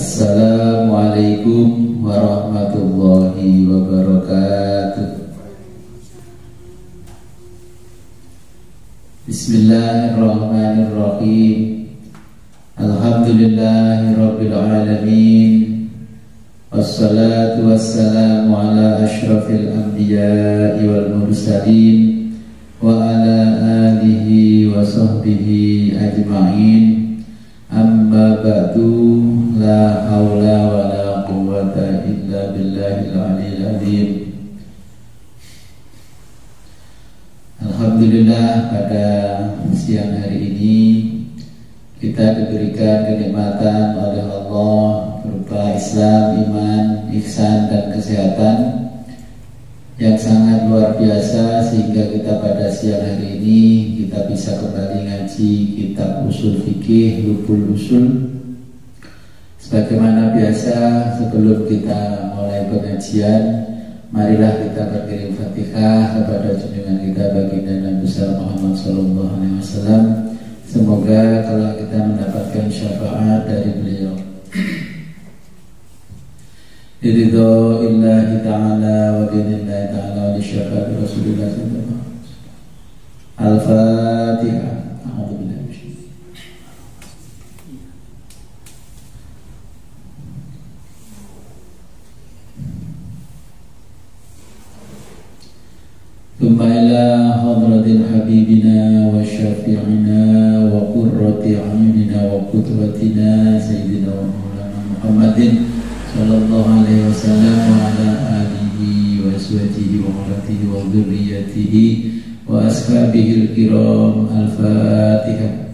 Assalamualaikum warahmatullahi wabarakatuh. Bismillahirrahmanirrahim. Alhamdulillahirabbil alamin. Wassalatu wassalamu ala asyrafil anbiya'i wal mursalin wa ala alihi wa sahbihi ajma'in. Amma ba'du, la haula wa la quwwata illa billahil aliyil azim. Alhamdulillah, pada siang hari ini kita diberikan kenikmatan oleh Allah berupa Islam, iman, ihsan dan kesehatan yang sangat luar biasa, sehingga kita pada siang hari ini kita bisa kembali ngaji kitab usul fikih Lubul Usul. Sebagaimana biasa, sebelum kita mulai pengajian, marilah kita berkirim Fatihah kepada junjungan kita baginda Nabi besar Muhammad sallallahu alaihi wasallam. Semoga kalau kita mendapatkan syafaat dari beliau. Ridho illahi ta'ala wa binillahi ta'ala wa li syafaat Rasulullah sallallahu alaihi wasallam. Al-Fatihah. A'udzubillahi minasyaitonir rajim. Thumma ila hadratil habibina wa syafi'ina wa qurrati a'yunina wa qudwatina sayyidina wa maulana Muhammadin sallallahu alaihi wasallam wa ala alihi wa azwajihi wa auladihi wa dzurriyyatihi wa ashabihil kiram. Al-Fatihah.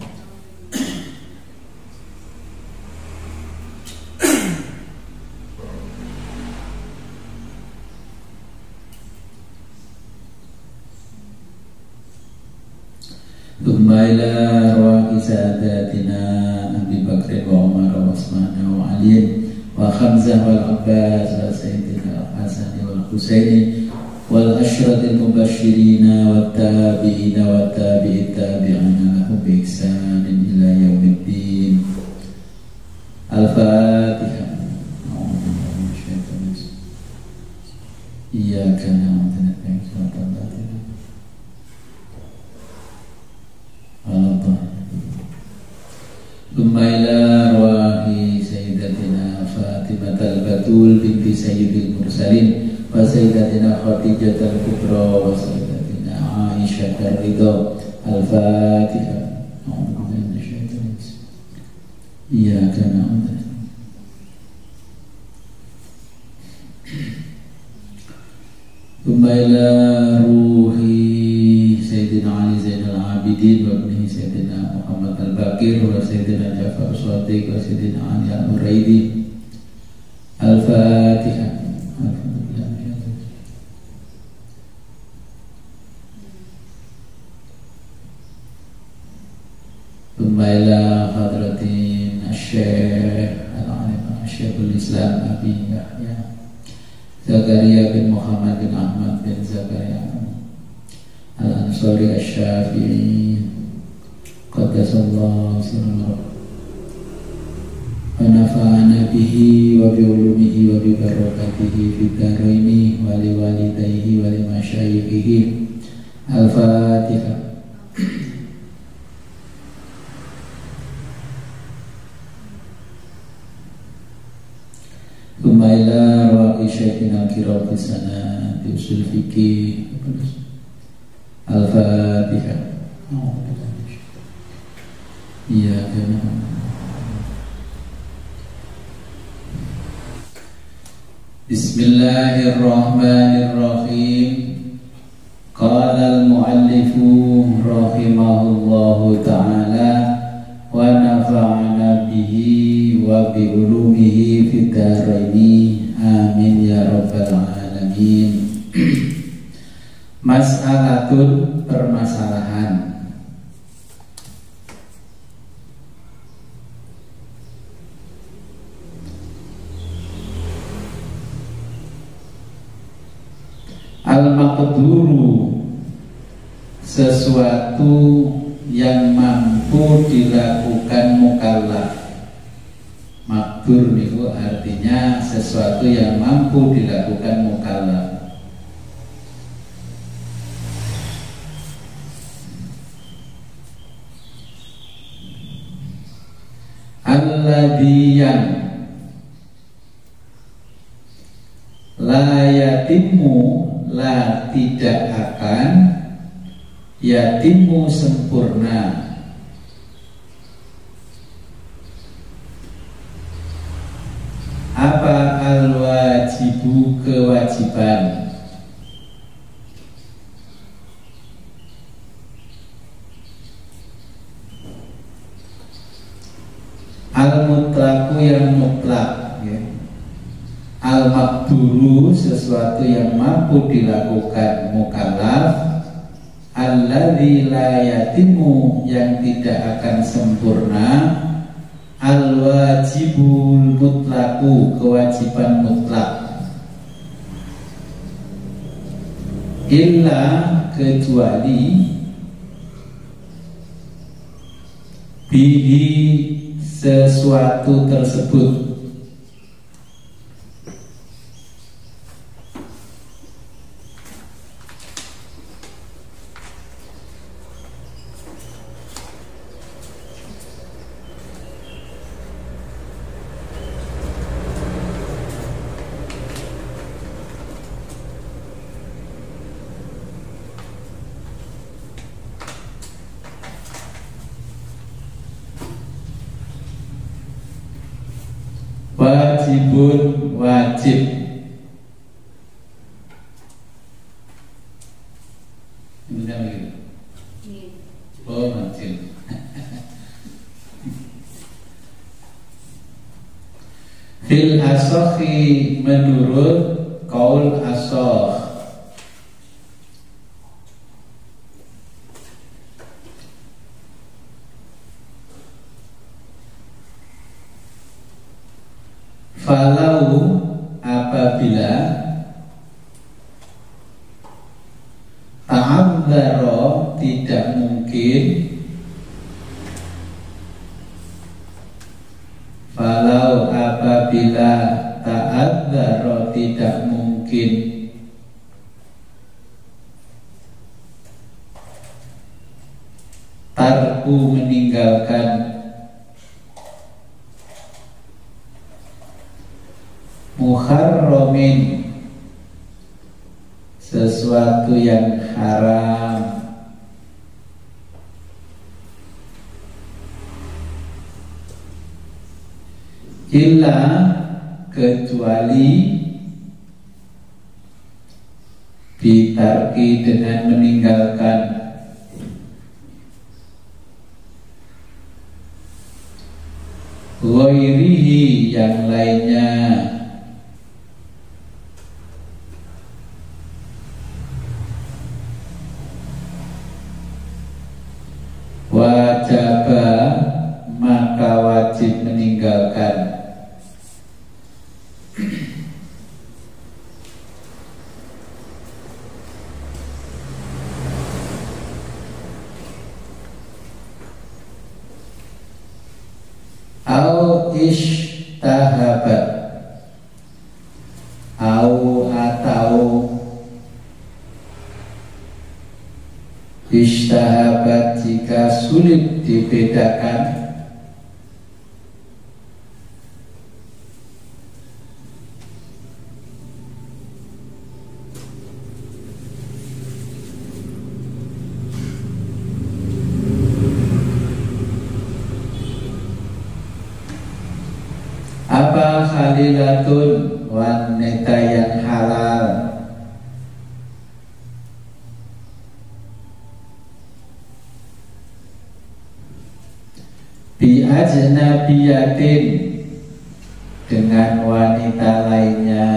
Thumma ila arwahi sadatina Abi Bakr wa Umar wa Utsman wa Ali wa Hamzah wal Abbas wa Sayyidina Al-Hasan wal Husaini wal asyratil mubashshirina wat tabi'ina wat tabi'it tabi'ina lahum bi ihsanin ila yaumiddin. Al-Fatihah. Iyyaka na'budu wa iyyaka nasta'in. Thumma ila arwahi sayyidatina Fatimah al-Batul binti sayyidil mursalin wa sayyidatina Khadijah al-Kubra wa sayyidatina Aisyah ar-Ridha. Al-Fatihah. Iyyaka na'budu. Thumma ila ruhi Sayyidina Ali Zainal Abidin wa ibnihi Sayyidina Muhammad Al-Baqir wa Sayyidina Ja'far Shadiq wa Sayyidina Ali Al-Muraidi. Al-Fatihah. Thumma ila hadratin Asy-Syaikh Al-Alim Syekhul Islam Abi Yahya Zakaria bin Muhammad bin Ahmad bin Zakaria Al-Ansari Asy-Syafi'i Qaddasallahu sirrahu wa nafa'ana bihi wa bi ulumihi wa bi barakatihi fid dharaini wa li walidayhi wa li masyayikhihi. Al-Fatihah. Thumma ila rawi syekhina kiram fi sanati usul fikih. Al-Fatihah. Iyyaka na'budu. Bismillahirrahmanirrahim. Qala al-muallifu rahimahullahu ta'ala wa nafa'ana bihi wa bi ulumihi fid dharaini amin ya rabbal alamin. Mas'alatun, permasalahan. Al-maqduru, sesuatu yang mampu dilakukan mukallaf. makdur niku artinya sesuatu yang mampu dilakukan mukallaf. Alladzi yang la yatimu, la tidak akan, yatimu sempurna, apa al-wajibu kewajiban, al-mutlaku yang mutlak ya. Al-makduru sesuatu yang mampu dilakukan mukallaf, alladzi la yatimu yang tidak akan sempurna, al-wajibul mutlaku kewajiban mutlak, illa kecuali, bihi sesuatu tersebut, wajibun wajib. Bisa begitu? Oh, wajib. Fil asokhi menurut kaul asokh, falau apabila ta'adzaro tidak mungkin, falau apabila ta'adzaro tidak mungkin, tarku meninggalkan, muharramin sesuatu yang haram, illa kecuali, bitarki dengan meninggalkan, ghairihi yang lainnya, wajaba maka wajib meninggalkan, au ishtahabat, au atau ishtahabat jika sulit dibedakan, apa khalilatun wanita yang halal, bi ajnabiyatin dengan wanita lainnya,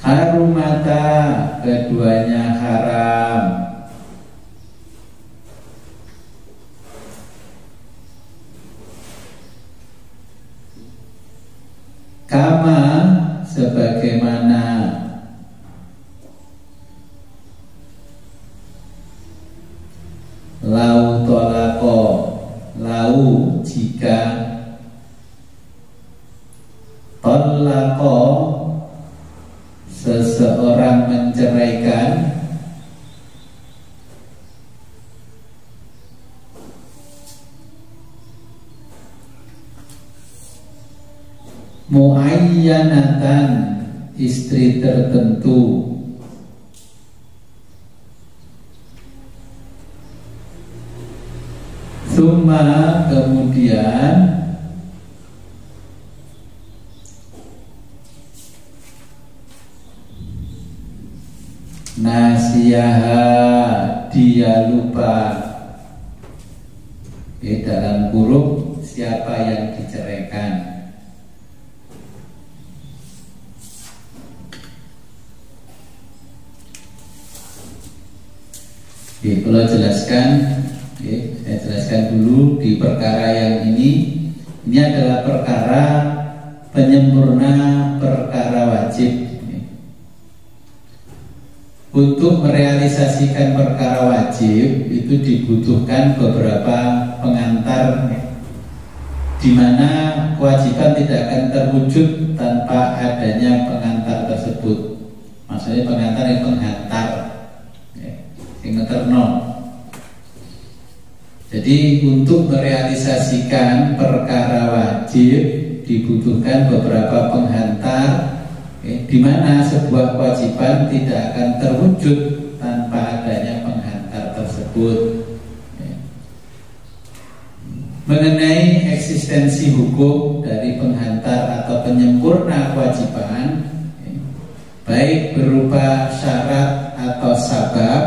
harumata keduanya haram, kama sebagaimana seseorang menceraikan muayyanatan, istri tertentu, summa, kemudian nasiyaha, dia lupa. Dalam kurung siapa yang diceraikan. Kalau jelaskan, saya jelaskan dulu di perkara yang ini adalah perkara penyempurna perkara wajib. Untuk merealisasikan perkara wajib itu dibutuhkan beberapa pengantar, di mana kewajiban tidak akan terwujud tanpa adanya pengantar tersebut. Maksudnya pengantar yang penghantar, yang ngeterno. Jadi untuk merealisasikan perkara wajib dibutuhkan beberapa penghantar, di mana sebuah kewajiban tidak akan terwujud tanpa adanya penghantar tersebut. Mengenai eksistensi hukum dari penghantar atau penyempurna kewajiban, baik berupa syarat atau sabab,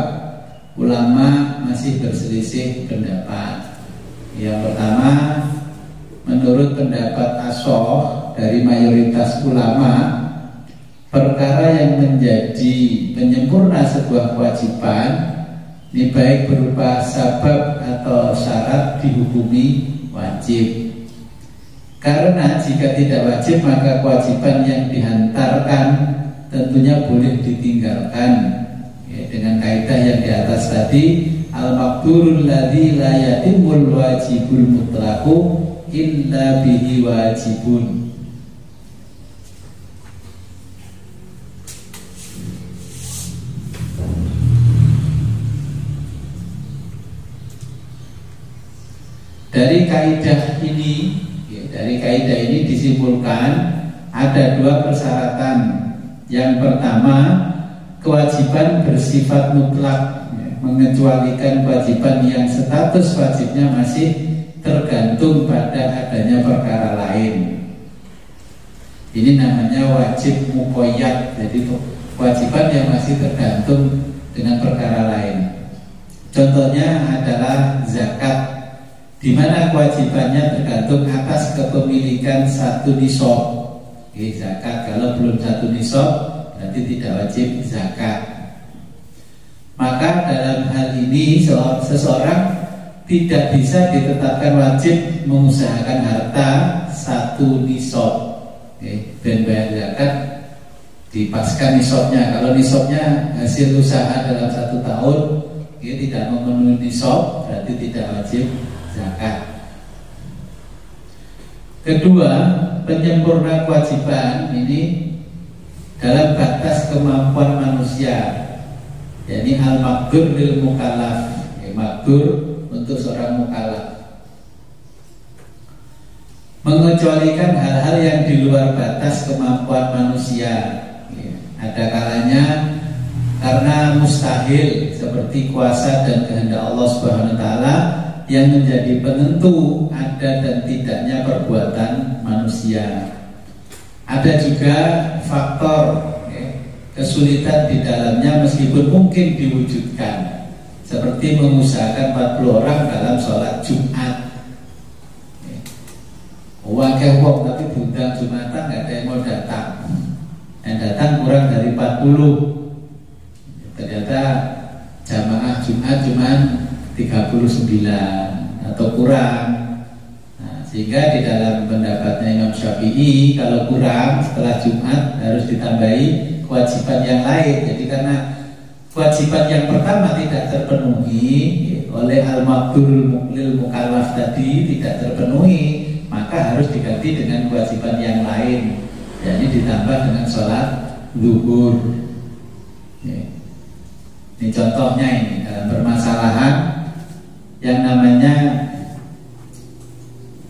ulama masih berselisih pendapat. Yang pertama, menurut pendapat ashah dari mayoritas ulama, perkara yang menjadi penyempurna sebuah kewajiban ini baik berupa sabab atau syarat dihukumi wajib. Karena jika tidak wajib maka kewajiban yang dihantarkan tentunya boleh ditinggalkan, dengan kaidah yang di atas tadi, al-maqdurul ladzi la yatimul wajibul mutlaqu illa bihi wajibun. Dari kaidah ini disimpulkan ada dua persyaratan. Yang pertama, kewajiban bersifat mutlak, mengecualikan kewajiban yang status wajibnya masih tergantung pada adanya perkara lain. Ini namanya wajib muqayyad, jadi kewajiban yang masih tergantung dengan perkara lain. Contohnya adalah zakat, di mana kewajibannya tergantung atas kepemilikan satu nisab. Zakat kalau belum satu nisab berarti tidak wajib zakat. Maka dalam hal ini seseorang tidak bisa ditetapkan wajib mengusahakan harta satu nisab. Dan bayar zakat dipaskan nisabnya. Kalau nisabnya hasil usaha dalam 1 tahun, tidak memenuhi nisab, berarti tidak wajib zakat. Kedua, penyempurna kewajiban ini dalam batas kemampuan manusia, yakni al-maqdur lil mukallaf, maqdur untuk seorang mukallaf, mengecualikan hal-hal yang di luar batas kemampuan manusia. Ada kalanya karena mustahil seperti kuasa dan kehendak Allah Subhanahu wa taala yang menjadi penentu ada dan tidaknya perbuatan manusia. Ada juga faktor kesulitan di dalamnya meskipun mungkin diwujudkan, seperti mengusahakan 40 orang dalam sholat Jumat. Wakil wong tapi diundang Jumatan nggak ada yang mau datang, yang datang kurang dari 40. Ternyata jamaah Jumat cuma 39 atau kurang. Sehingga di dalam pendapatnya Imam Syafi'i, kalau kurang setelah Jumat harus ditambahi kewajiban yang lain. Jadi karena kewajiban yang pertama tidak terpenuhi oleh al-maqdur lil mukallaf tadi, tidak terpenuhi, maka harus diganti dengan kewajiban yang lain, yakni ditambah dengan sholat zuhur. Ya. Ini contohnya ini dalam permasalahan yang namanya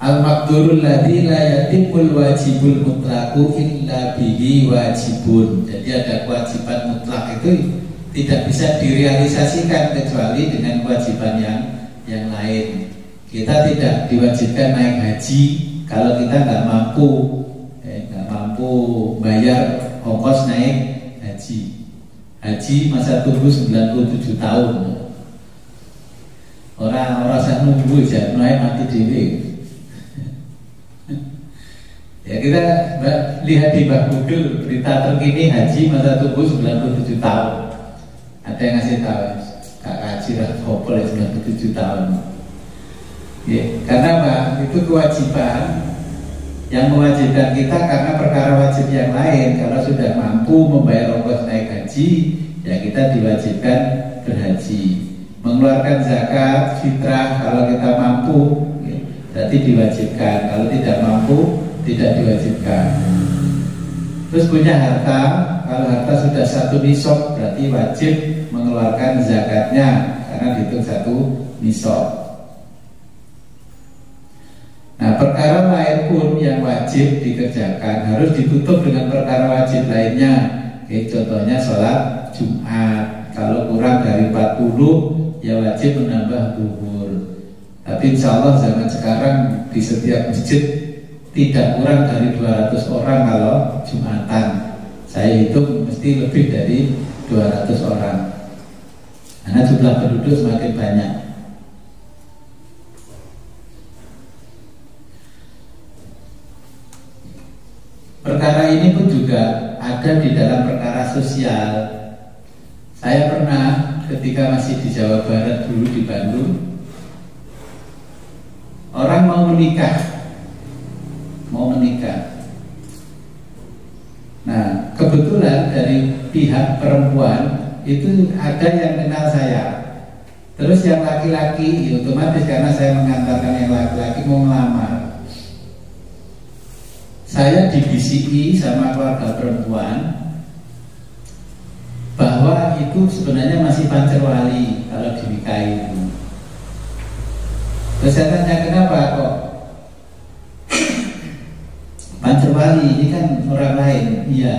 al-maqdurul ladzi la yatimul wajibul mutlaqu illa bihi wajibun. Jadi ada kewajiban mutlak itu tidak bisa direalisasikan kecuali dengan kewajiban yang lain. Kita tidak diwajibkan naik haji kalau kita nggak mampu bayar ongkos naik haji. Haji masa tunggu 97 tahun. Orang saya nunggu aja, mati dewi. Ya kita lihat di Google berita terkini haji masa tunggu 97 tahun. Ada yang ngasih tahu Kak Haji Rahopol 97 tahun. Ya, karena apa? Itu kewajiban yang mewajibkan kita karena perkara wajib yang lain. Kalau sudah mampu membayar ongkos naik haji, ya kita diwajibkan berhaji. Mengeluarkan zakat, fitrah kalau kita mampu, ya, berarti diwajibkan. Kalau tidak mampu, tidak diwajibkan. Terus punya harta, kalau harta sudah 1 nisab berarti wajib mengeluarkan zakatnya karena dihitung 1 nisab. Nah, perkara lain pun yang wajib dikerjakan harus ditutup dengan perkara wajib lainnya. Oke, contohnya sholat Jumat. Kalau kurang dari 40 ya wajib menambah zuhur. Tapi insya Allah zaman sekarang di setiap masjid tidak kurang dari 200 orang kalau Jumatan. Saya hitung mesti lebih dari 200 orang karena jumlah penduduk semakin banyak. Perkara ini pun juga ada di dalam perkara sosial. Saya pernah ketika masih di Jawa Barat dulu di Bandung, orang mau menikah. Nah, kebetulan dari pihak perempuan itu ada yang kenal saya. Terus yang laki-laki, ya otomatis karena saya mengantarkan yang laki-laki mau melamar. Saya dibisiki sama keluarga perempuan bahwa itu sebenarnya masih pancerwali kalau dinikahi itu. Terus saya tanya kenapa kok pancerwali, ini kan orang lain. Iya,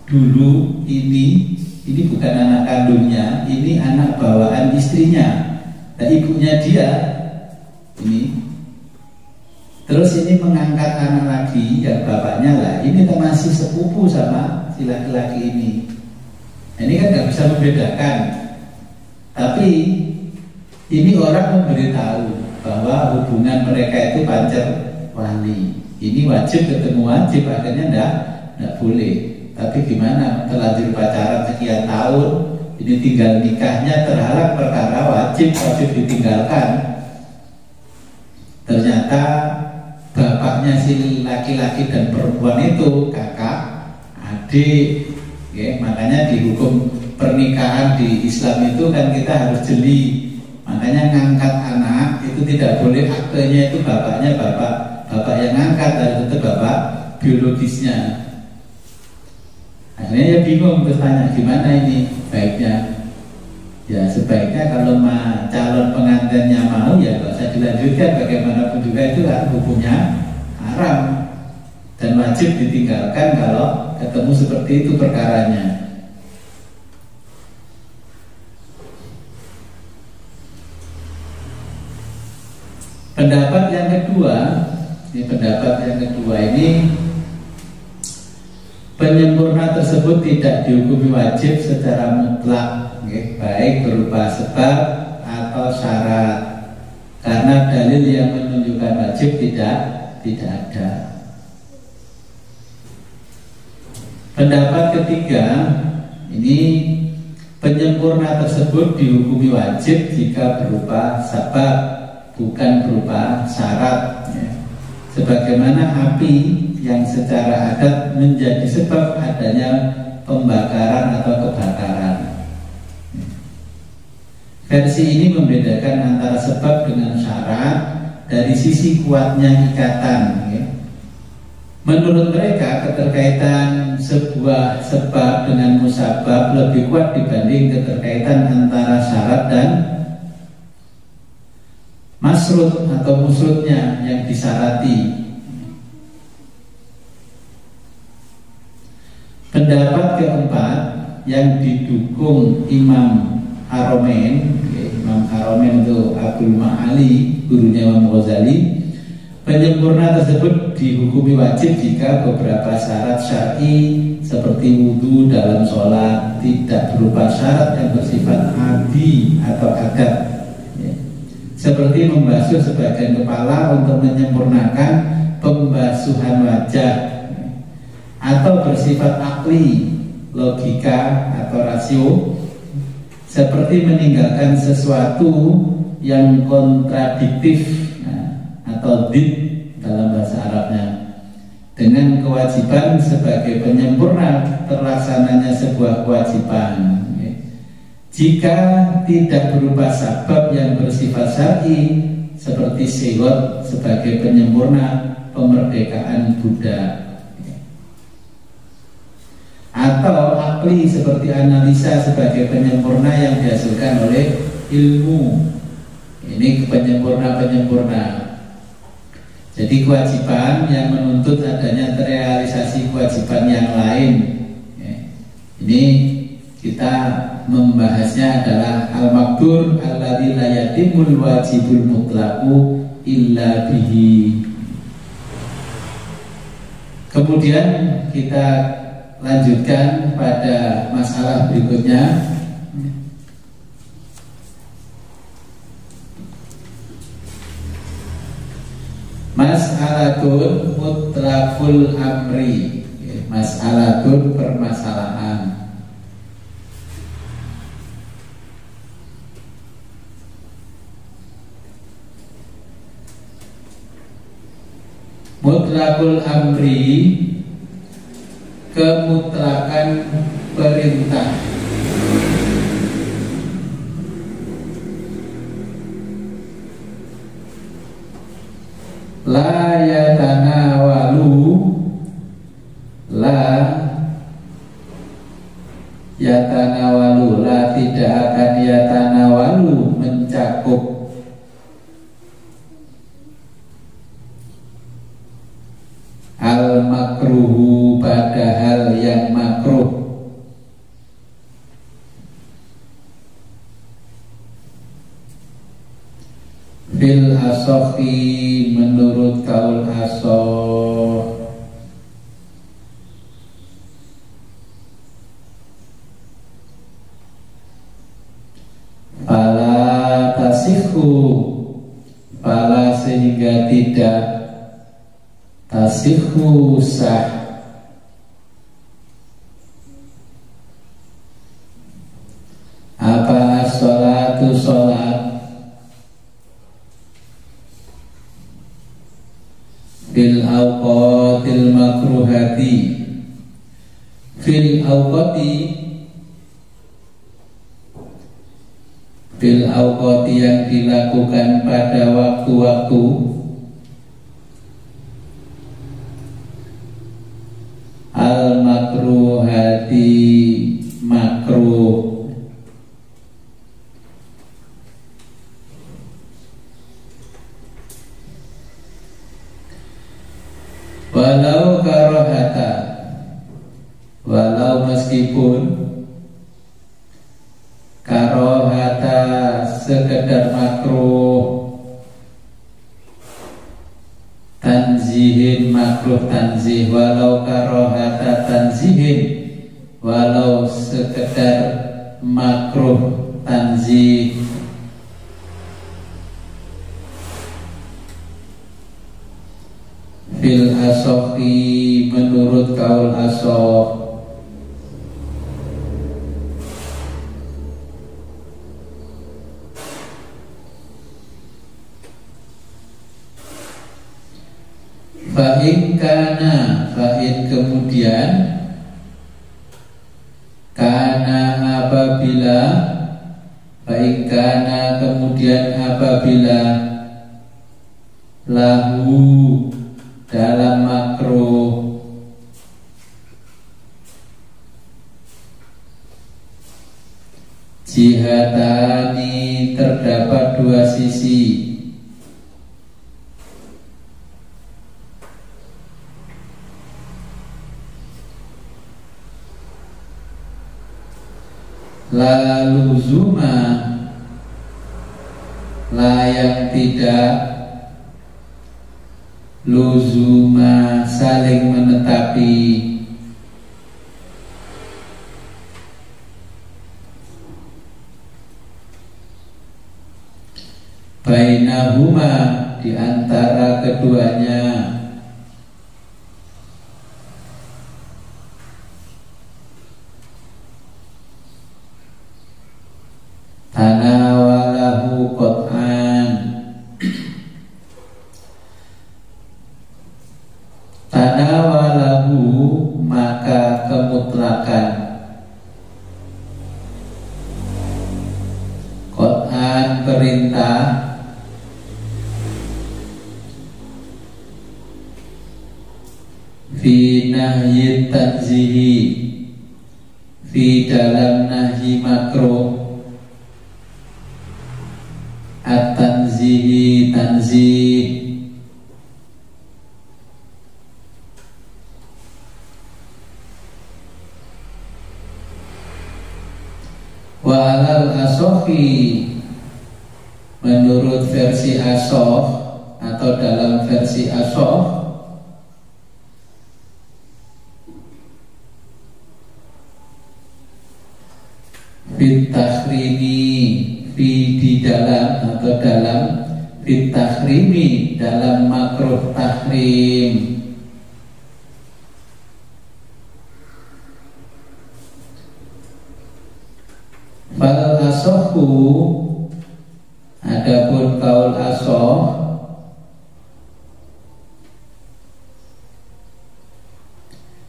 dulu ini bukan anak kandungnya, ini anak bawaan istrinya. Dan ibunya dia ini. Terus ini mengangkat anak lagi yang bapaknya lah. Ini masih sepupu sama si laki-laki ini. Ini kan nggak bisa membedakan. Tapi ini orang memberitahu bahwa hubungan mereka itu pancer wali. Ini wajib ketemu wajib, akhirnya enggak boleh. Tapi gimana? Terlanjur pacaran sekian tahun, ini tinggal nikahnya terhalang perkara wajib ditinggalkan. Ternyata bapaknya si laki-laki dan perempuan itu kakak, adik, ya, makanya di hukum pernikahan di Islam itu kan kita harus jeli. Makanya ngangkat anak itu tidak boleh aktenya itu bapaknya bapak yang ngangkat, harus tetap bapak biologisnya. Akhirnya ya bingung, terus tanya gimana ini baiknya. Ya sebaiknya kalau calon pengantinnya mau ya nggak usah dilanjutkan, bagaimanapun juga itu hukumnya haram dan wajib ditinggalkan kalau ketemu seperti itu perkaranya. Pendapat yang kedua ini penyempurna tersebut tidak dihukumi wajib secara mutlak, baik berupa sebab atau syarat, karena dalil yang menunjukkan wajib tidak ada. Pendapat ketiga ini penyempurna tersebut dihukumi wajib jika berupa sebab, bukan berupa syarat, ya. Sebagaimana api yang secara adat menjadi sebab adanya pembakaran atau kebakaran. Versi ini membedakan antara sebab dengan syarat dari sisi kuatnya ikatan, ya. Menurut mereka keterkaitan sebuah sebab dengan musabab lebih kuat dibanding keterkaitan antara syarat dan masrut atau musrutnya yang disyarati. Pendapat keempat yang didukung Imam Haromain, Imam Haromain itu Abdul Ma'ali, gurunya Imam Ghazali, penyempurna tersebut dihukumi wajib jika beberapa syarat syar'i seperti wudhu dalam sholat tidak berupa syarat yang bersifat adi atau adat, seperti membasuh sebagian kepala untuk menyempurnakan pembasuhan wajah, atau bersifat akli, logika atau rasio, seperti meninggalkan sesuatu yang kontradiktif atau did dalam bahasa Arabnya, dengan kewajiban sebagai penyempurna terlaksananya sebuah kewajiban. Jika tidak berupa sabab yang bersifat syar'i seperti syahwat sebagai penyempurna pemerdekaan budak, atau akli seperti analisa sebagai penyempurna yang dihasilkan oleh ilmu. Ini penyempurna. Jadi kewajiban yang menuntut adanya terrealisasi kewajiban yang lain. Ini kita membahasnya adalah al-maqdur alladzi la yatimul wajibul mutlaqu illa bihi. Kemudian kita lanjutkan pada masalah berikutnya. Mas'alatun mutlaqul amri, mas'alatun permasalahan. Mutlaqul amri, kemutlakan perintah. La yatanawalu, la yatanawalu, la tidak akan yatanawalu mencakup al makruhu pada hal yang makruh. Fil asohi, menurut kaul asoh. Fala tasihu, fala sehingga tidak tasihu sah. Apa sholatu sholat fil awqatil makruhati, fil awqati, fil awqati yang dilakukan pada waktu-waktu al makruhati, makruh. Walau karohata, walau meskipun karohata sekedar makruh tanzihin, makruh tanzih, walau karohata tanzihin, walau sekedar makruh tanzih. Fil asohi, menurut kaul asoh. Fa'in kana, fa'in kemudian, kana apabila, fa'in kana kemudian apabila, lahu dalam makruh Jihatani, terdapat dua sisi. Lalu zuma, la yang tidak, luzuma saling menetapi, bainahuma di antara keduanya, tanawalahu qot'an, tanawalahu maka kemutlakan, qot'an perintah, fi nahyi tanzihi, fi dalam nahyi makruh, at-tanzihi tanzih, wa alal asohi, menurut versi asoh atau dalam versi asoh, fit takhrimi, fi di dalam atau dalam, fit takhrimi dalam makruh tahrim, fal asohu, adapun kaul asoh,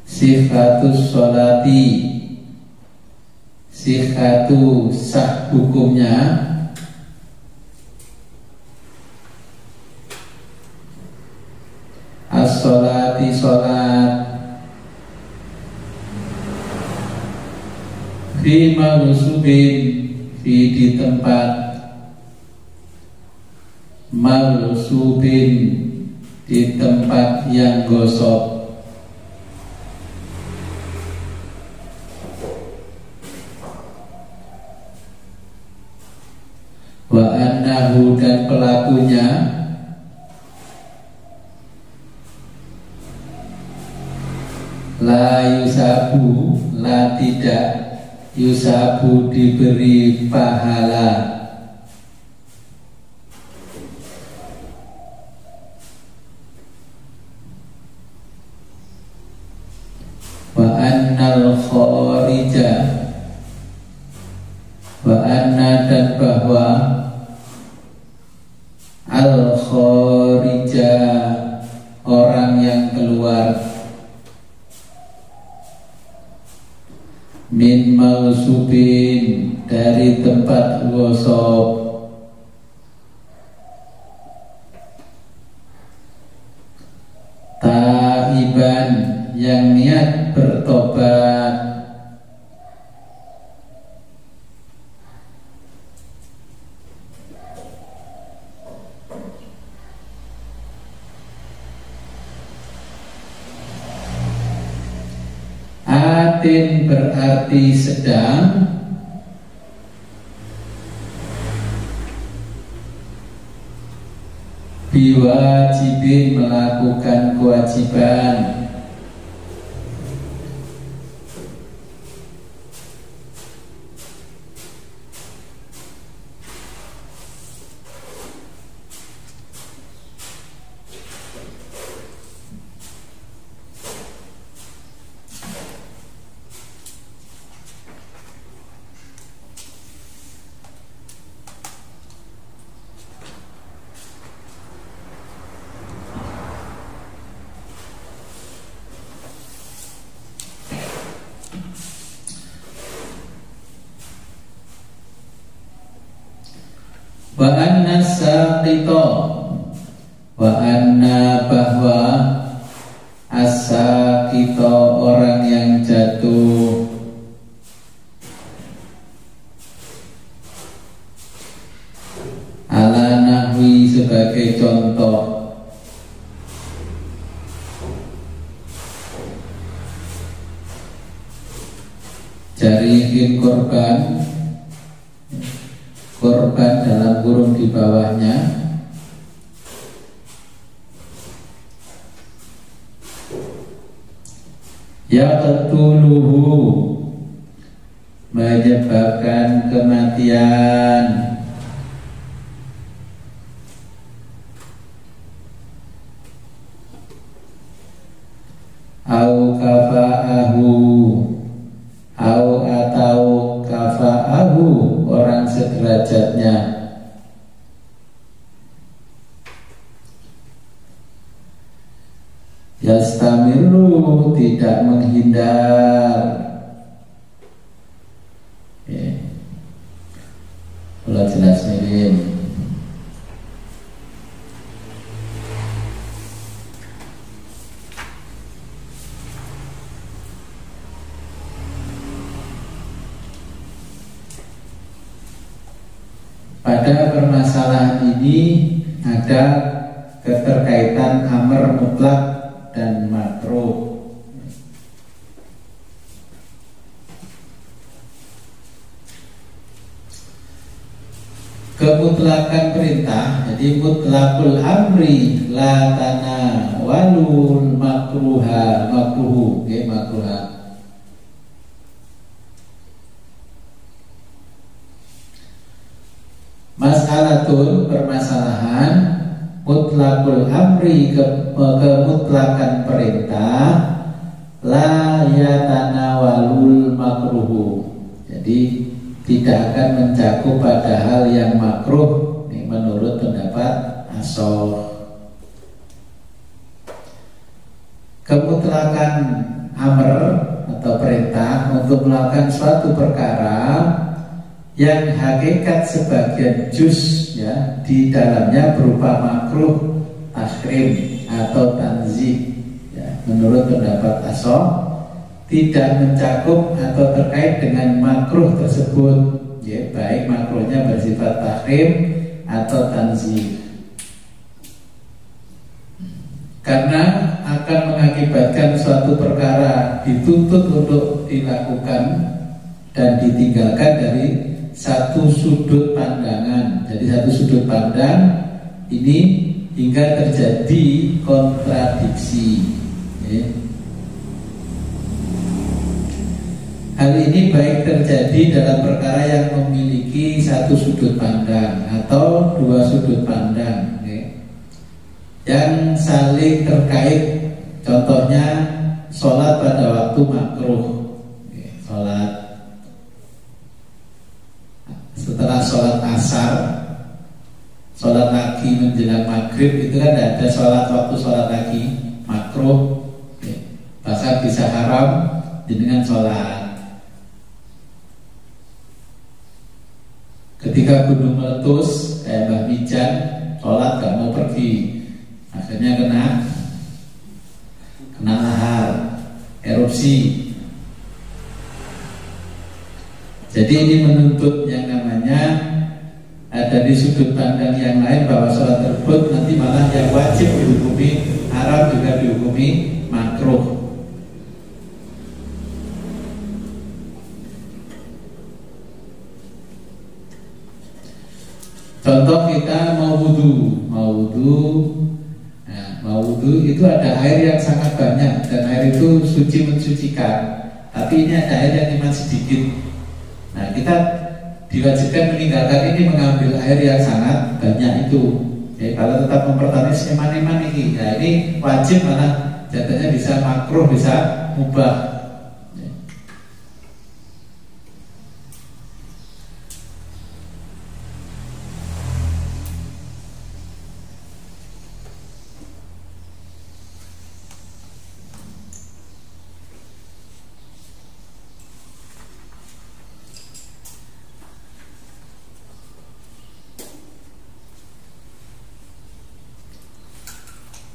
sifatus sholati, sihatu sah hukumnya, as-sholati sholat, fi malusubin, fi di tempat, malusubin di tempat yang gosok, wa annahu dan pelakunya, la yusabu, la tidak, yusabu diberi pahala, wa annal kharija, wa anna dan bahwa, al kharija orang yang keluar, min mausubin dari tempat gosok, taiban yang niat bertobat, atin berarti sedang, biwajibin melakukan kewajiban, wa anna saqito, wa anna bahwa, as-saqito orang yang jatuh, sebagai contoh, jarihin korban dalam kurung di bawahnya, yaqtuluhu, menyebabkan kematian, au kafa'ahu, atau kafa'ahu, orang sederajatnya, yastamiru, tidak menghindar. Kalau jelas mirin. Pada permasalahan ini ada keterkaitan amr mutlak dan makruh. Kemutlakan perintah, jadi mutlakul amri la tanawalul makruha, makruhu, makruha. Mas'alatul, permasalahan, mutlakul amri, kemutlakan perintah, la yatanawalul makruhu, jadi tidak akan mencakup pada hal yang makruh. Ini menurut pendapat Ashab. Kemutlakan amr atau perintah untuk melakukan suatu perkara yang hakikat sebagian juz ya di dalamnya berupa makruh, tahrim atau tanzih ya, menurut pendapat Ashab tidak mencakup atau terkait dengan makruh tersebut ya, baik makruhnya bersifat tahrim atau tanzih, karena akan mengakibatkan suatu perkara dituntut untuk dilakukan dan ditinggalkan dari satu sudut pandangan. Jadi satu sudut pandang ini hingga terjadi kontradiksi ya. Hal ini baik terjadi dalam perkara yang memiliki satu sudut pandang atau dua sudut pandang yang saling terkait. Contohnya sholat pada waktu makruh, sholat setelah sholat asar, sholat lagi menjelang maghrib, itu kan ada sholat waktu sholat lagi makruh, bahkan bisa haram dengan sholat. Ketika gunung meletus kayak Mbah Mijan, sholat gak mau pergi, akhirnya kena lahar, erupsi. Jadi ini menuntut yang namanya dari sudut pandang yang lain bahwa sholat tersebut nanti malah yang wajib dihukumi haram juga dihukumi makruh. Contoh kita mau wudhu, mau wudhu itu ada air yang sangat banyak dan air itu suci mensucikan, tapi ini ada air yang cuma sedikit. Nah kita diwajibkan meninggalkan ini, mengambil air yang sangat banyak itu. Kalau tetap mempertahankan eman-eman ini, ya ini wajib malah jatuhnya bisa makruh, bisa mubah.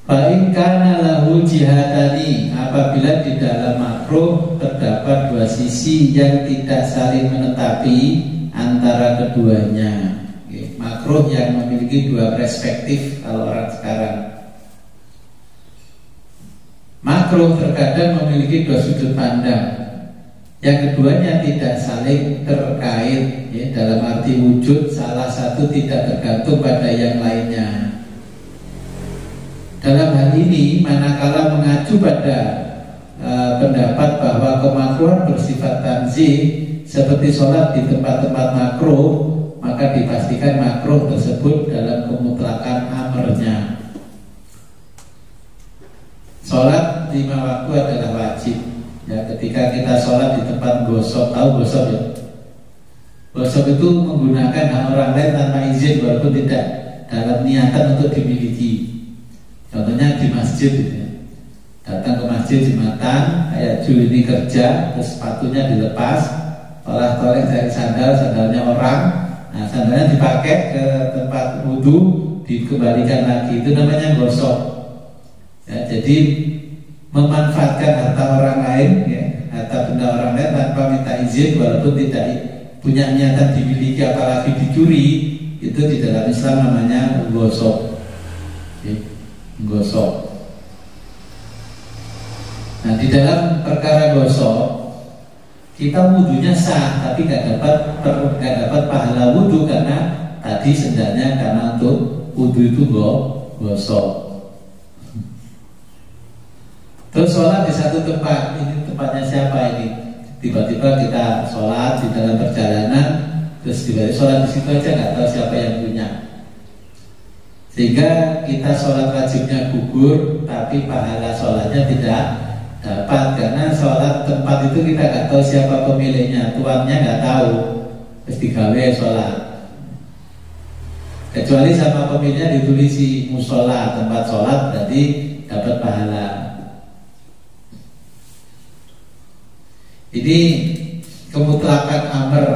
Fa'in kana lahu jihadani, apabila di dalam makruh terdapat dua sisi yang tidak saling menetapi antara keduanya. Makruh makruh yang memiliki dua perspektif kalau orang sekarang. Makruh terkadang memiliki dua sudut pandang. Yang keduanya tidak saling terkait, ya, dalam arti wujud salah satu tidak tergantung pada yang lainnya. Dalam hal ini, manakala mengacu pada pendapat bahwa kemakruhan bersifat tanzih seperti sholat di tempat-tempat makruh, maka dipastikan makruh tersebut dalam kemutlakan amrnya. Sholat 5 waktu adalah wajib. Ya, ketika kita sholat di tempat gosok, tahu gosok ya? Gosok itu menggunakan hak orang lain tanpa izin walaupun tidak dalam niatan untuk dimiliki. Contohnya di masjid gitu ya. Datang ke masjid Jumatan, kayak Jul ini kerja, terus sepatunya dilepas, toleh-toleh dari sandalnya orang. Nah, sandalnya dipakai ke tempat wudhu, dikembalikan lagi, itu namanya gosok. Ya, jadi memanfaatkan harta orang lain, ya, harta benda orang lain tanpa minta izin walaupun tidak punya niatan dimiliki apalagi dicuri, itu di dalam Islam namanya gosok. Ya, gosok. Nah, di dalam perkara gosok kita wudhunya sah, tapi nggak dapat pahala wudhu karena tadi sendalnya karena untuk wudhu itu gosok. Terus sholat di satu tempat, ini tempatnya siapa ini? Tiba-tiba kita sholat di dalam perjalanan, terus tiba-tiba sholat di situ aja nggak tahu siapa yang punya, sehingga kita sholat wajibnya gugur, tapi pahala sholatnya tidak dapat karena sholat tempat itu kita nggak tahu siapa pemiliknya, tuannya nggak tahu, terus digawe sholat. Kecuali sama pemiliknya ditulisi musola tempat sholat, berarti dapat pahala. Ini kemutlakan amr,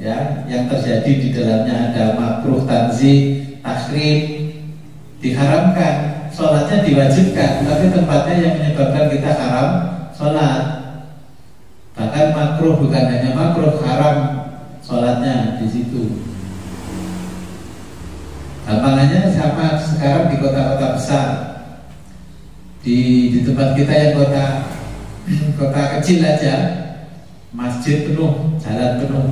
ya, yang terjadi di dalamnya ada makruh, tanzih, tahrim, diharamkan, sholatnya diwajibkan, tapi tempatnya yang menyebabkan kita haram sholat. Bahkan makruh, bukan hanya makruh, haram sholatnya di situ. Gampangannya sama sekarang di kota-kota besar, di tempat kita yang kota kecil aja, masjid penuh, jalan penuh,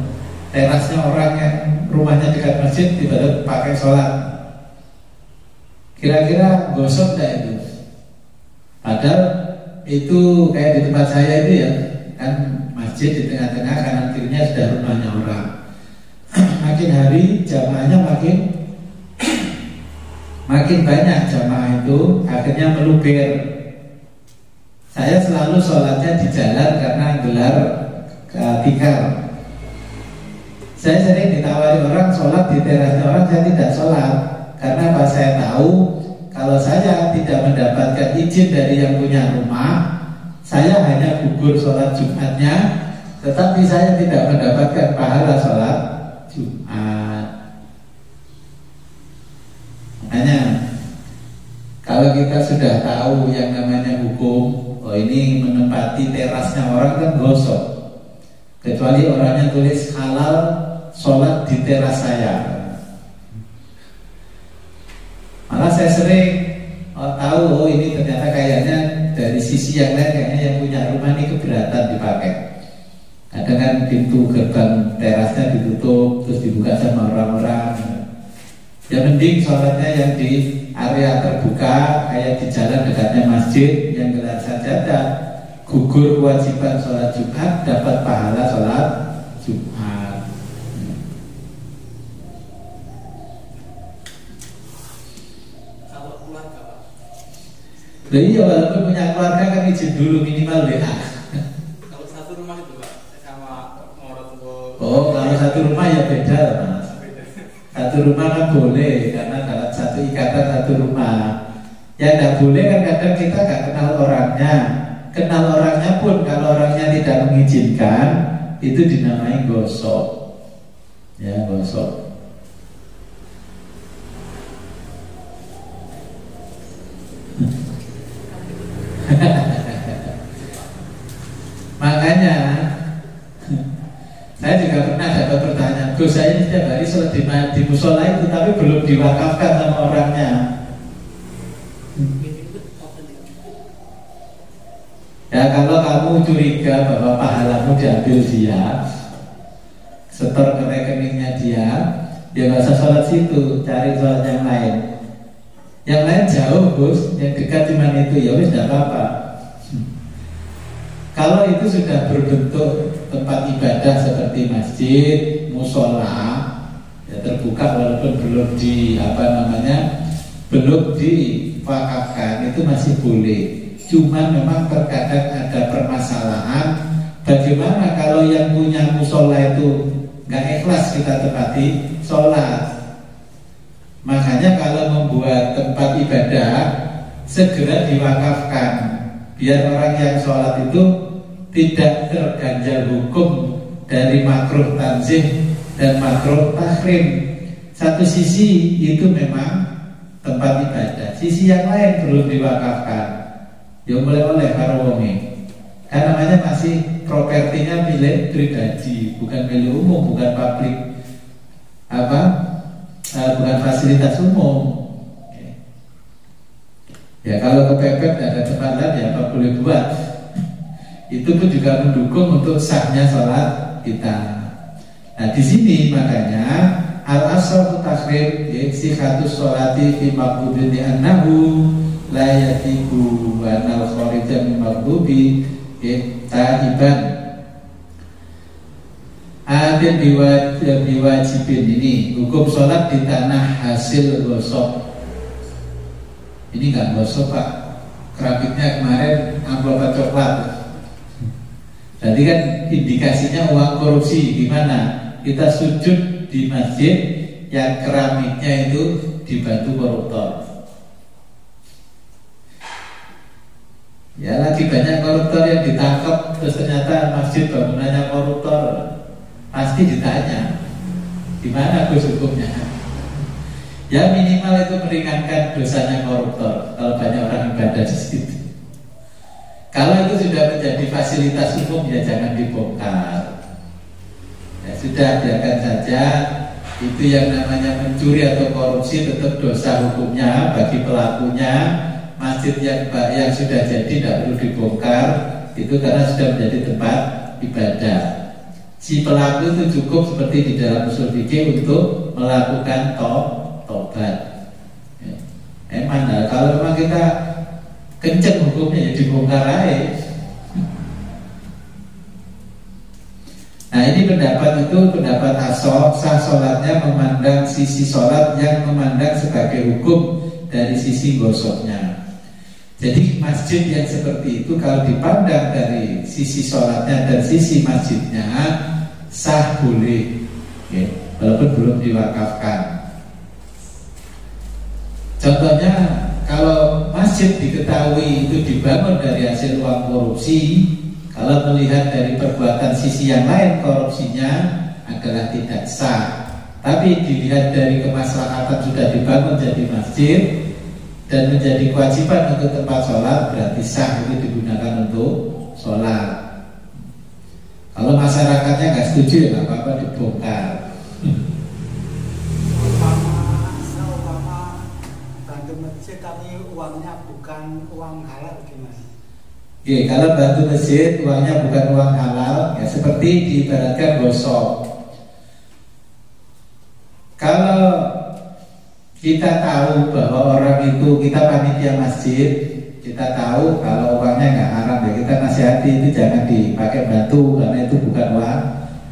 terasnya orang yang rumahnya dekat masjid tiba-tiba pakai sholat. Kira-kira gosok enggak itu? Padahal itu kayak di tempat saya itu ya, kan masjid di tengah-tengah, kanan kirinya sudah rumahnya orang. Makin hari jamaahnya makin banyak jamaah itu, akhirnya meluber. Saya selalu sholatnya di jalan karena gelar tikar. Saya sering ditawari orang sholat di terasnya orang, saya tidak sholat karena apa? Saya tahu kalau saya tidak mendapatkan izin dari yang punya rumah, saya hanya gugur sholat Jumatnya, tetapi saya tidak mendapatkan pahala sholat Jumat. Makanya kalau kita sudah tahu yang namanya hukum, oh ini menempati terasnya orang kan gosok, kecuali orangnya tulis halal sholat di teras saya. Malah saya sering tahu, oh ini ternyata kayaknya dari sisi yang lain kayaknya yang punya rumah ini keberatan dipakai. Kadang kan pintu gerbang terasnya ditutup terus dibuka sama orang-orang. Ya mending sholatnya yang di area terbuka kayak di jalan dekatnya masjid yang gelar sajadah, gugur kewajiban sholat Jumat, dapat pahala sholat Jumat. Kalau keluarga Pak? Iya, walaupun punya keluarga kan izin dulu minimal WA. Kalau satu rumah itu Pak, sama orang tua. Oh, kalau satu rumah ya beda Mas. Satu rumah kan boleh karena dalam satu ikatan satu rumah. Yang tidak boleh kan kadang kita nggak kenal orangnya. Kenal orangnya pun kalau orangnya tidak mengizinkan, itu dinamai gosok. Ya, gosok. Makanya saya juga pernah dapat pertanyaan, Gus saya ini setiap hari sholat di musola itu, tapi belum diwakafkan sama orangnya. Ya kalau kamu curiga bahwa pahalamu diambil dia, setor ke rekeningnya dia, ya nggak usah sholat situ, cari sholat yang lain. Yang lain jauh Gus, yang dekat cuma itu, ya wis tidak apa-apa. Kalau itu sudah berbentuk tempat ibadah seperti masjid, musola, ya terbuka walaupun belum belum diwakafkan, itu masih boleh. Cuma memang terkadang ada permasalahan. Bagaimana kalau yang punya musola itu nggak ikhlas kita tempati sholat? Makanya kalau membuat tempat ibadah segera diwakafkan, biar orang yang sholat itu tidak terganjal hukum dari makruh tanzih dan makruh tahrim. Satu sisi itu memang tempat ibadah, sisi yang lain belum diwakafkan. Ya oleh karo wonge. Karena namanya masih propertinya milik pribadi, bukan milik umum, bukan publik bukan fasilitas umum. Ya kalau kepepet ada tempat lain ya apa boleh buat. Itu pun juga mendukung untuk sahnya sholat kita. Nah di sini makanya al-asal takhir sihhatus sholati fi maqbudin annahu la yatiku wa anal kharijan min maqbubi ta'iban. Ada diwajibin ini hukum sholat di tanah hasil gosok. Ini nggak gosok Pak, keramiknya kemarin amplop coklat. Jadi kan indikasinya uang korupsi. Gimana? Kita sujud di masjid yang keramiknya itu dibantu koruptor. Ya lagi banyak koruptor yang ditangkap, terus ternyata masjid bangunannya koruptor. Pasti ditanya, gimana Gus hukumnya? Ya minimal itu meringankan dosanya koruptor kalau banyak orang ibadah di situ. Kalau itu sudah menjadi fasilitas umum ya jangan dibongkar. Ya sudah biarkan saja. Itu yang namanya mencuri atau korupsi tetap dosa hukumnya bagi pelakunya. Masjid yang sudah jadi tidak perlu dibongkar, itu karena sudah menjadi tempat ibadah. Si pelaku itu cukup seperti di dalam usul fikih untuk melakukan tobat. Mana kalau memang kita kenceng hukumnya ya dibongkar aja. Nah ini pendapat asal sah sholatnya memandang sisi sholat yang memandang sebagai hukum dari sisi gosoknya. Jadi masjid yang seperti itu kalau dipandang dari sisi sholatnya dan sisi masjidnya sah boleh, ya, walaupun belum diwakafkan. Contohnya kalau masjid diketahui itu dibangun dari hasil uang korupsi, kalau melihat dari perbuatan sisi yang lain korupsinya adalah tidak sah. Tapi dilihat dari kemaslahatan sudah dibangun jadi masjid dan menjadi kewajiban untuk tempat sholat, berarti sah itu digunakan untuk sholat. Kalau masyarakatnya nggak setuju ya nggak apa-apa dibongkar. Umpama bantu masjid tapi uangnya bukan uang halal gimana? Oke, kalau bantu masjid uangnya bukan uang halal, ya seperti diibaratkan gosok. Kalau kita tahu bahwa orang itu, kita panitia masjid, kita tahu kalau uangnya nggak haram, ya kita nasihati itu jangan dipakai batu karena itu bukan uang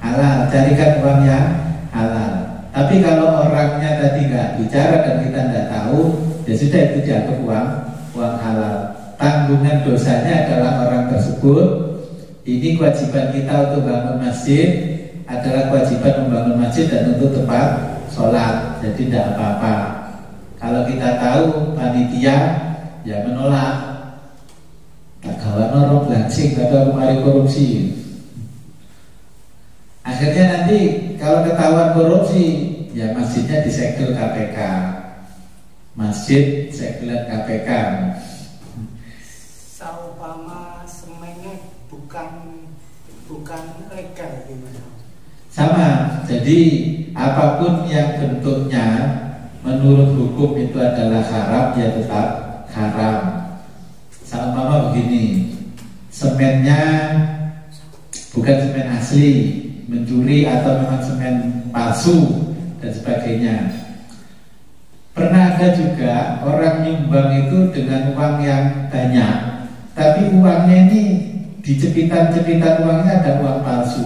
halal, carikan uang yang halal. Tapi kalau orangnya tadi nggak bicara dan kita nggak tahu, ya sudah itu dianggap uang halal. Tanggungan dosanya adalah orang tersebut. Ini kewajiban kita untuk bangun masjid adalah kewajiban membangun masjid dan untuk tempat sholat. Jadi tidak apa-apa. Kalau kita tahu panitia ya menolak, tak kawan orang belangsing atau kemari korupsi. Akhirnya nanti kalau ketahuan korupsi, ya masjidnya disegel KPK. Masjid segelan KPK. Saumpama semennya bukan legal gimana? Sama. Jadi apapun yang bentuknya menurut hukum itu adalah haram, ya tetap haram. Seumpama begini, semennya bukan semen asli, mencuri atau memang semen palsu dan sebagainya. Pernah ada juga orang nyumbang itu dengan uang yang banyak, tapi uangnya ini di cepitan-cepitan uangnya ada uang palsu.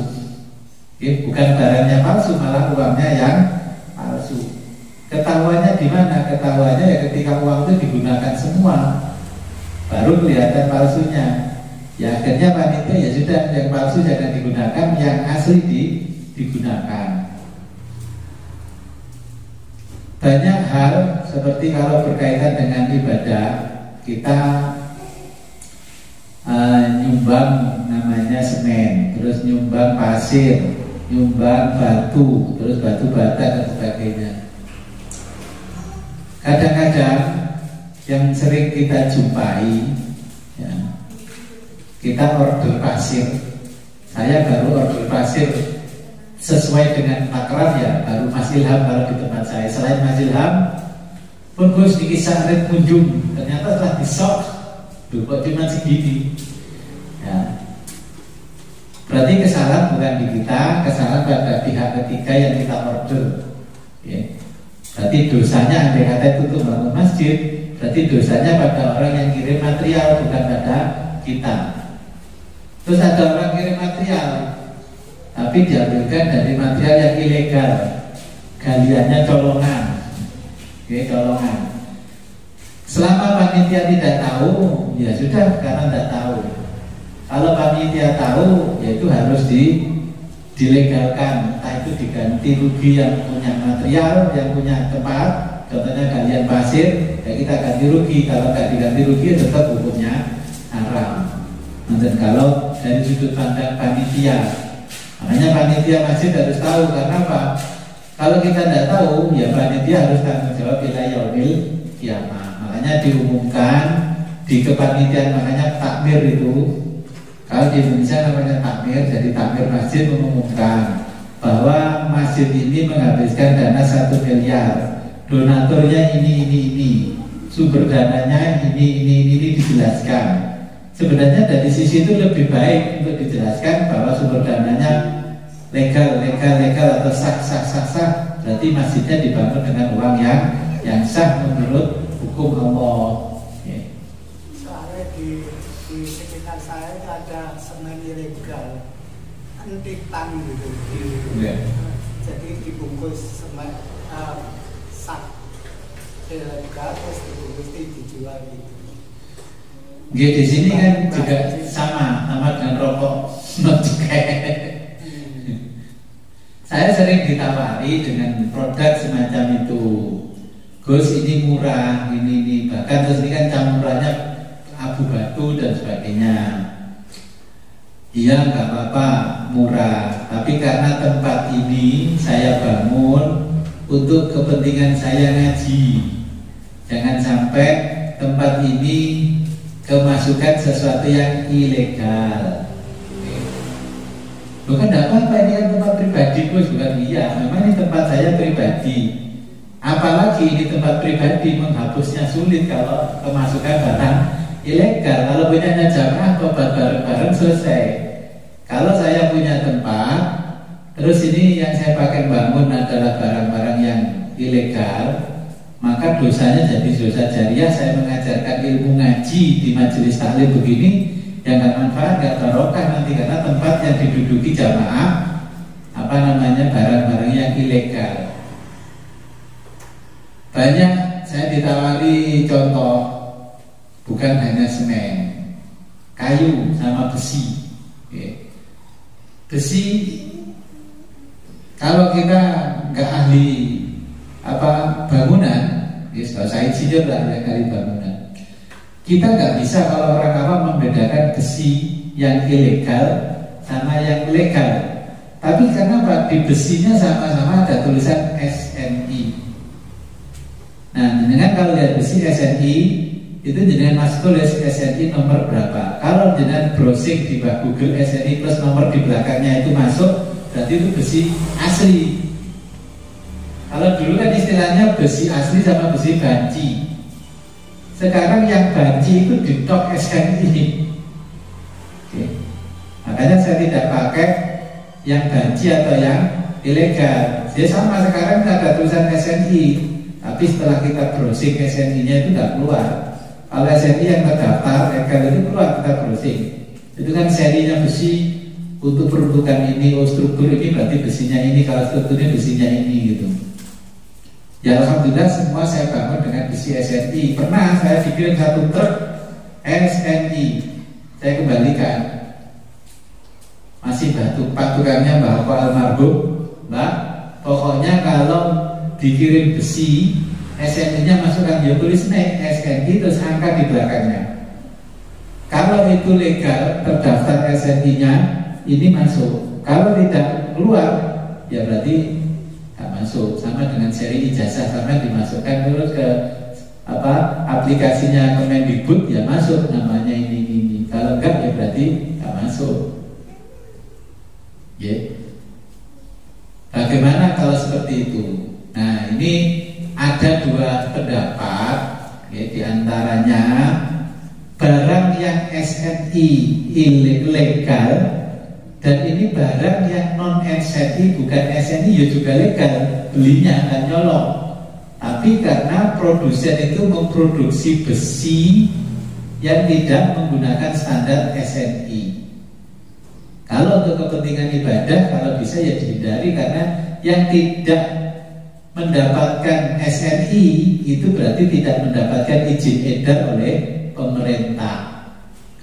Bukan barangnya palsu, malah uangnya yang palsu. Ketahuannya di mana? Ketahuannya ya ketika uang itu digunakan semua, baru kelihatan palsunya. Ya akhirnya panitia ya sudah, yang palsu jangan digunakan, yang asli digunakan. Banyak hal seperti kalau berkaitan dengan ibadah, kita nyumbang namanya semen, terus nyumbang pasir, nyumbang batu, terus batu bata dan sebagainya. Kadang-kadang yang sering kita jumpai, ya, kita order pasir. Saya baru order pasir sesuai dengan takrab ya, baru Mas Ilham kalau di tempat saya. Selain Mas Ilham pun Gus di kisah kunjung, ternyata telah disok, kok cuma segini. Ya. Berarti kesalahan bukan di kita, kesalahan pada pihak ketiga yang kita order. Ya. Berarti dosanya andai kata itu untuk bangun masjid, berarti dosanya pada orang yang kirim material, bukan pada kita. Terus ada orang kirim material, tapi diambilkan dari material yang ilegal, galiannya colongan, colongan. Selama panitia tidak tahu, ya sudah, karena tidak tahu. Kalau panitia tahu, ya itu harus dilegalkan. Entah itu diganti rugi yang punya material, yang punya tempat, contohnya galian pasir, ya kita ganti rugi. Kalau nggak diganti rugi, tetap hukumnya haram. Dan kalau dari sudut pandang panitia, makanya panitia masjid harus tahu. Karena apa? Kalau kita tidak tahu, ya panitia harus tanggung jawab ila yaumil qiyamah. Makanya diumumkan di kepanitiaan, makanya takmir itu. Kalau di Indonesia namanya takmir, jadi takmir masjid mengumumkan bahwa masjid ini menghabiskan dana 1 miliar, donaturnya ini, sumber dananya ini dijelaskan. Sebenarnya dari sisi itu lebih baik untuk dijelaskan bahwa sumber dananya legal atau sah. Berarti masjidnya dibangun dengan uang yang sah menurut hukum Allah. Soalnya di sekitar saya ada semen ilegal, entitan gitu. Jadi dibungkus semen sak ilegal terus dibungkus dijual gitu. Di sini kan juga sama dengan rokok not cukai. Saya sering ditawari dengan produk semacam itu. Gus ini murah, ini bahkan terus ini kan campurannya abu batu dan sebagainya. Iya nggak apa-apa, murah. Tapi karena tempat ini saya bangun untuk kepentingan saya ngaji. Jangan sampai tempat ini kemasukan sesuatu yang ilegal. Bukan tidak apa-apa, ini kan tempat pribadi, Gus. Bukan iya, memang ini tempat saya pribadi. Apalagi ini tempat pribadi, menghapusnya sulit kalau kemasukan barang ilegal. Kalau punyanya jamaah, tobat bareng-bareng selesai. Kalau saya punya tempat, terus ini yang saya pakai bangun adalah barang-barang yang ilegal, maka dosanya jadi dosa jariah. Saya mengajarkan ilmu ngaji di majelis taklim begini, yang nggak manfaat, nggak barokah nanti, karena tempat yang diduduki jamaah barang-barang yang ilegal. Banyak saya ditawari contoh, bukan hanya semen, kayu sama besi. Besi, kalau kita nggak ahli bangunan, saya insinyur lah yang ahli bangunan, kita nggak bisa kalau orang awam membedakan besi yang ilegal sama yang legal. Tapi karena di besinya sama-sama ada tulisan SNI. Nah, dengan kalau lihat besi SNI itu jenengan mas tulis SNI nomor berapa. Kalau jenengan browsing di Google SNI plus nomor di belakangnya itu masuk, berarti itu besi asli. Kalau dulu kan istilahnya besi asli sama besi banci. Sekarang yang banci itu ditok SNI. Oke. Makanya saya tidak pakai yang banci atau yang ilegal. Jadi sama sekarang ada tulisan SNI, tapi setelah kita browsing SNI-nya itu tidak keluar. Kalau SNI yang terdaftar legal itu keluar, kita browsing. Itu kan serinya besi untuk peruntukan ini, oh struktur ini berarti besinya ini, kalau strukturnya besinya ini gitu. Ya alhamdulillah semua saya bangun dengan besi SNI. Pernah saya dikirim satu truk SNI, saya kembalikan. Masih batu patukannya Mbak almarhum, Mbak. Pokoknya kalau dikirim besi SNI-nya masukkan ya tulis SNI terus angka di belakangnya. Kalau itu legal terdaftar SNI-nya ini masuk. Kalau tidak keluar ya berarti nggak masuk. Sama dengan seri ijazah, sama dimasukkan terus ke aplikasinya Kemendikbud ya masuk namanya ini. Kalau enggak ya berarti nggak masuk. Ya. Bagaimana kalau seperti itu? Nah ini ada dua pendapat ya, diantaranya barang yang SNI ilegal dan ini barang yang non SNI bukan SNI ya juga legal, belinya nggak nyolong. Tapi karena produsen itu memproduksi besi yang tidak menggunakan standar SNI. Kalau untuk kepentingan ibadah, kalau bisa ya dihindari karena yang tidak mendapatkan SNI itu berarti tidak mendapatkan izin edar oleh pemerintah.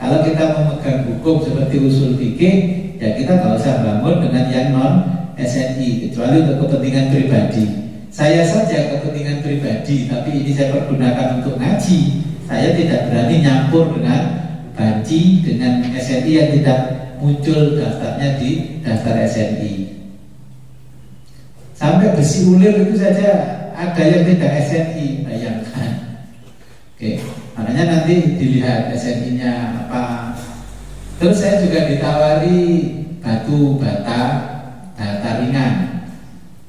Kalau kita memegang hukum seperti usul fikih, ya kita nggak usah bangun dengan yang non SNI kecuali untuk kepentingan pribadi. Saya saja kepentingan pribadi, tapi ini saya pergunakan untuk ngaji. Saya tidak berani nyampur dengan banci dengan SNI yang tidak muncul daftarnya di daftar SNI. Sampai besi ulir itu saja ada yang tidak SNI, bayangkan. Oke, makanya nanti dilihat SNI-nya apa. Terus saya juga ditawari batu bata ringan.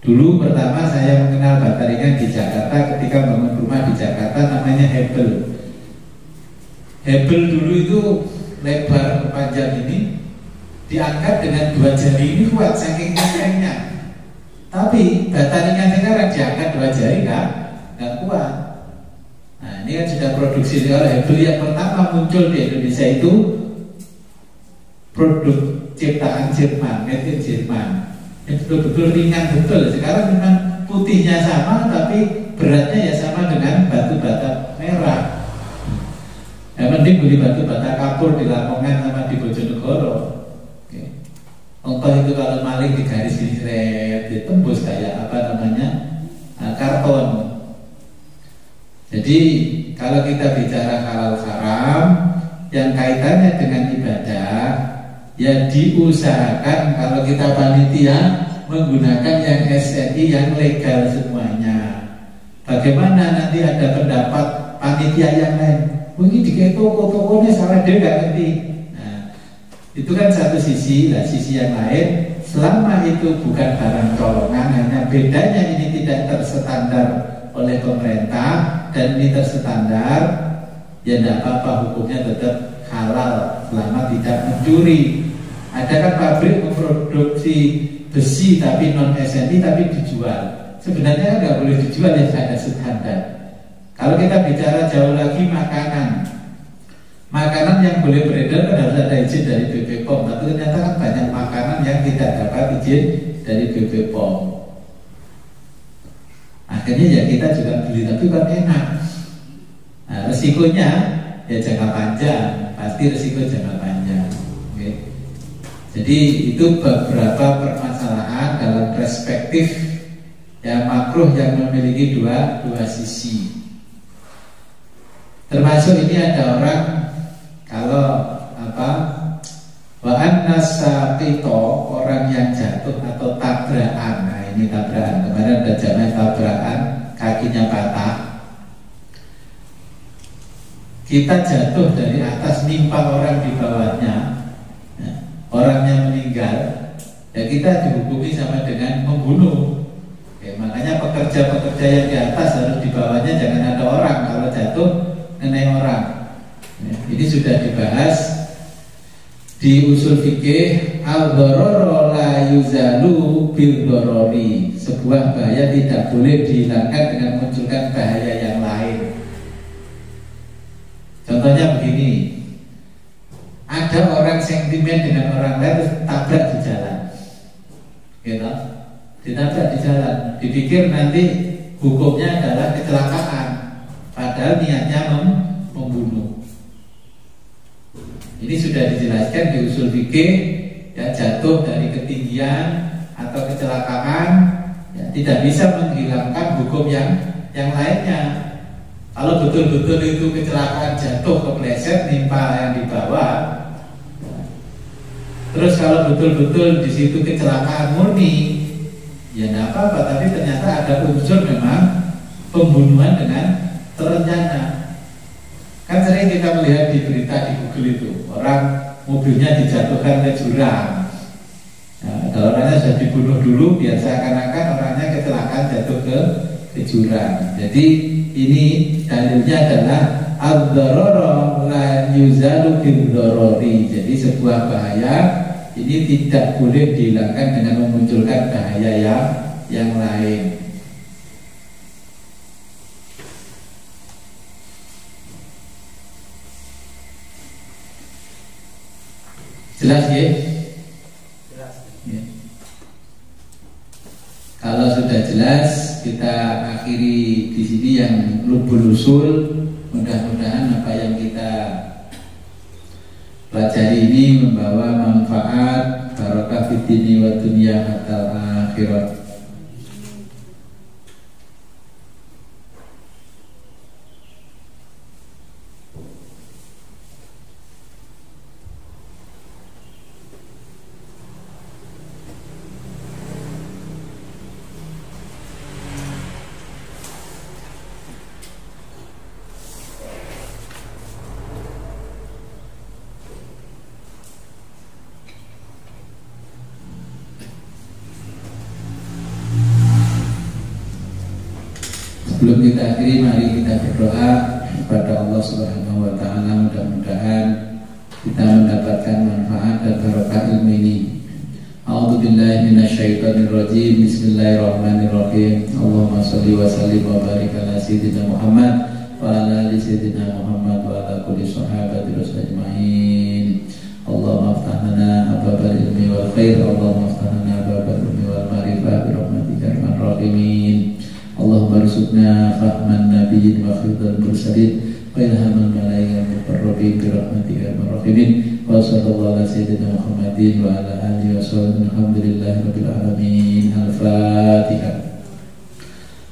Dulu pertama saya mengenal bata ringan di Jakarta ketika bangun rumah di Jakarta namanya Hebel. Hebel dulu itu lebar panjang ini diangkat dengan 2 jari ini kuat saking kencangnya. Tapi bata ringan sekarang diangkat 2 jari nggak kuat. Nah ini kan sudah produksi. Kalau Hebel yang pertama muncul di Indonesia itu produk ciptaan Jerman, made in Jerman. Itu betul-betul ringan betul. Sekarang memang putihnya sama tapi beratnya ya sama dengan batu bata merah. Yang penting beli batu bata kapur di Lamongan sama di Bojonegoro. Contoh itu kalau maling di garis diseret, ditembus kayak apa namanya karton. Jadi kalau kita bicara halal haram yang kaitannya dengan ibadah, ya diusahakan kalau kita panitia menggunakan yang SNI yang legal semuanya. Bagaimana nanti ada pendapat panitia yang lain? Mungkin di toko-tokonya salah dia nggak ngerti. Itu kan satu sisi. Nah sisi yang lain, selama itu bukan barang colongan, hanya bedanya ini tidak terstandar oleh pemerintah dan ini terstandar, ya tidak apa-apa, hukumnya tetap halal selama tidak mencuri. Ada kan pabrik memproduksi besi tapi non SNI tapi dijual. Sebenarnya nggak boleh dijual ya, ada standar. Kalau kita bicara jauh lagi makanan yang boleh beredar kan harus ada izin dari BPOM. Tapi ternyata kan banyak makanan yang tidak dapat izin dari BPOM. Akhirnya ya kita juga beli tapi kan enak. Nah, resikonya ya jangka panjang, pasti resiko jangka panjang. Oke. Jadi itu beberapa permasalahan dalam perspektif yang makruh yang memiliki dua sisi. Termasuk ini ada orang kalau Wa'an nasaqito, orang yang jatuh atau tabrakan. Nah ini tabrakan, kemarin ada jamaah tabrakan, kakinya patah. Kita jatuh dari atas, nimpa orang di bawahnya, orangnya meninggal. ya kita dihukumi sama dengan membunuh. Makanya pekerja-pekerja yang di atas harus di bawahnya jangan ada orang, kalau jatuh mengenai orang. Ini sudah dibahas di usul fikih. Al-dharara la yuzalu bil dharari. Sebuah bahaya tidak boleh dihilangkan dengan munculkan bahaya yang lain. Contohnya begini, ada orang sentimen dengan orang lain terus tabrak di jalan, gitu, ditabrak di jalan, dipikir nanti hukumnya adalah kecelakaan, padahal niatnya membunuh. Ini sudah dijelaskan di usul fikih, ya, jatuh dari ketinggian atau kecelakaan, ya, tidak bisa menghilangkan hukum yang lainnya. Kalau betul-betul itu kecelakaan, jatuh kepleset nimpa yang di bawah, terus kalau betul-betul di situ kecelakaan murni, ya tidak apa-apa. Tapi ternyata ada unsur memang pembunuhan dengan terencana. Kan sering kita melihat di berita di Google itu, orang mobilnya dijatuhkan ke jurang. Nah, kalau orangnya sudah dibunuh dulu, biar seakan-akan orangnya kecelakaan jatuh ke jurang. Jadi ini dalilnya adalah ad-dharara la yuzalu bil-dharari. Jadi sebuah bahaya ini tidak boleh dihilangkan dengan memunculkan bahaya yang lain. Jelas ya? Jelas. Ya. Kalau sudah jelas, kita akhiri di sini yang lubul usul. Mudah-mudahan apa yang kita pelajari ini membawa manfaat, barokah fid dini wa dunya hatta akhirat. Sebelum kita akhiri, mari kita berdoa kepada Allah Subhanahu wa Ta'ala. Mudah-mudahan kita mendapatkan manfaat dan barokah ilmu ini. A'udzubillahi minasyaitonirrajim. Bismillahirrahmanirrahim. Allahumma shalli wa sallim wa barik ala sayyidina Muhammad wa ala ali sayyidina Muhammad wa ala kulli sahabati rasul ajmain. Allahumma aftah lana abwabal ilmi wal khair. Allahumma aftah lana abwabal ilmi wal ma'rifah bi rahmatika ya arhamar rahimin. Allahumma rizukna fahman nabiyyin wa khidal mursalin wa ilhamal malaikal muqarrabin bi rahmatika ya arhamar rahimin. Wa sallallahu ala sayyidina Muhammadin wa ala alihi wa sahbihi alhamdulillahi rabbil alamin. Al-Fatihah.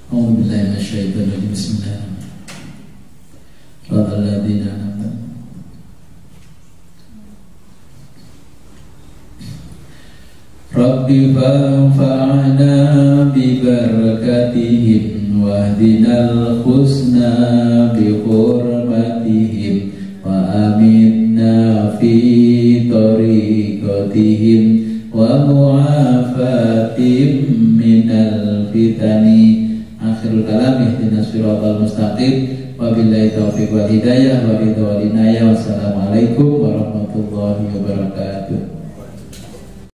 A'udzu billahi minasyaitonir rajim. Bismillahirrahmanirrahim. Rabbi fanfa'na bi barakatihim wahdinal husna bi hurmatihim wa aminna fi tariqatihim wa mu'afatim minal fitani. Akhirul kalam ihdinas siratal mustaqim. Wabillahi taufiq wal hidayah wa ridha wal inayah. Wassalamualaikum warahmatullahi wabarakatuh.